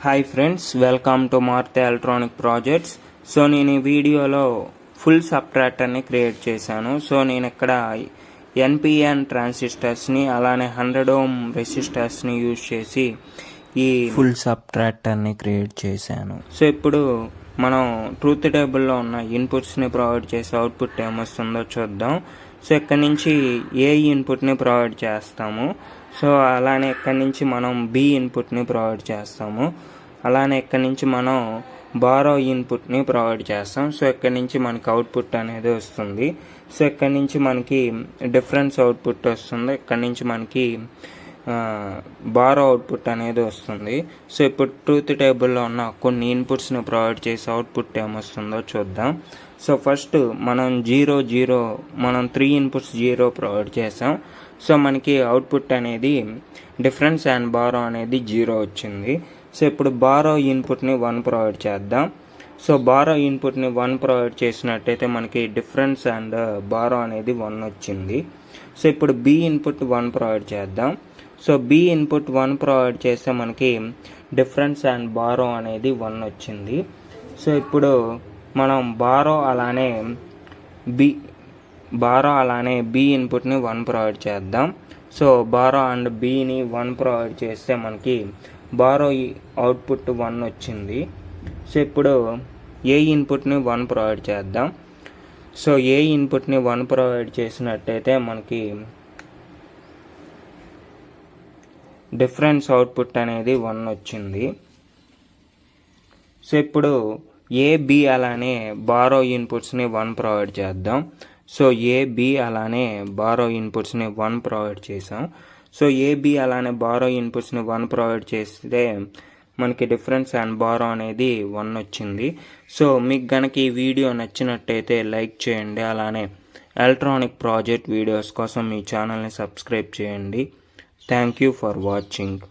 Hi friends, welcome to Maruti electronic projects. So నేను ఈ వీడియోలో ఫుల్ సబ్ట్రాక్టర్ని క్రియేట్ చేశాను. సో నేను ఇక్కడ ఎన్పిఎన్ ట్రాన్సిస్టర్స్ని అలానే 100 ఓం రెసిస్టర్స్ని యూజ్ చేసి ఈ ఫుల్ సబ్ట్రాక్టర్ని క్రియేట్ చేశాను. సో ఇప్పుడు మనం ట్రూత్ టేబుల్లో ఉన్న ఇన్పుట్స్ని ప్రొవైడ్ చేసి అవుట్పుట్ ఏమొస్తుందో చూద్దాం. సో ఇక్కడ నుంచి ఏ ఇన్పుట్ని ప్రొవైడ్ చేస్తాము, సో అలానే ఇక్కడ నుంచి మనం బి ఇన్పుట్ని ప్రొవైడ్ చేస్తాము, అలానే ఇక్కడ నుంచి మనం బారో ఇన్పుట్ని ప్రొవైడ్ చేస్తాం. సో ఇక్కడ నుంచి మనకి అవుట్పుట్ అనేది వస్తుంది. సో ఇక్కడ నుంచి మనకి డిఫరెన్స్ అవుట్పుట్ వస్తుంది, ఇక్కడ నుంచి మనకి బారో అవుట్పుట్ అనేది వస్తుంది. సో ఇప్పుడు ట్రూత్ టేబుల్లో ఉన్న కొన్ని ఇన్పుట్స్ని ప్రొవైడ్ చేసి అవుట్పుట్ ఏమొస్తుందో చూద్దాం. సో ఫస్ట్ మనం 0 0 మనం 3 ఇన్పుట్స్ 0 ప్రొవైడ్ చేసాం. సో మనకి అవుట్పుట్ అనేది డిఫరెన్స్ అండ్ బారో అనేది 0 వచ్చింది. సో ఇప్పుడు బారో ఇన్పుట్ని 1 ప్రొవైడ్ చేద్దాం. సో బారో ఇన్పుట్ని 1 ప్రొవైడ్ చేసినట్టయితే మనకి డిఫరెన్స్ అండ్ బారో అనేది 1 వచ్చింది. సో ఇప్పుడు బి ఇన్పుట్ 1 ప్రొవైడ్ చేద్దాం. సో బి ఇన్పుట్ 1 ప్రొవైడ్ చేస్తే మనకి డిఫరెన్స్ అండ్ బారో అనేది 1 వచ్చింది. సో ఇప్పుడు మనం బారో అలానే బి ఇన్పుట్ని 1 ప్రొవైడ్ చేద్దాం. సో బారో అండ్ బిని 1 ప్రొవైడ్ చేస్తే మనకి బారో అవుట్పుట్ 1 వచ్చింది. సో ఇప్పుడు ఏ ఇన్పుట్ని 1 ప్రొవైడ్ చేద్దాం. సో ఏ ఇన్పుట్ని 1 ప్రొవైడ్ చేసినట్టయితే మనకి డిఫరెన్స్ అవుట్పుట్ అనేది 1 వచ్చింది. సో ఇప్పుడు ఏ బి అలానే బారో ఇన్పుట్స్ని 1 ప్రొవైడ్ చేద్దాం. సో ఏ బి అలానే బారో ఇన్పుట్స్ని 1 ప్రొవైడ్ చేసాం. సో ఏ బి అలానే బారో ఇన్పుట్స్ని 1 ప్రొవైడ్ చేస్తే మనకి డిఫరెన్స్ అండ్ బారో అనేది 1 వచ్చింది. సో మీకు కనుక ఈ వీడియో నచ్చినట్టయితే లైక్ చేయండి, అలానే ఎలక్ట్రానిక్ ప్రాజెక్ట్ వీడియోస్ కోసం మీ ఛానల్ని సబ్స్క్రైబ్ చేయండి. Thank you for watching.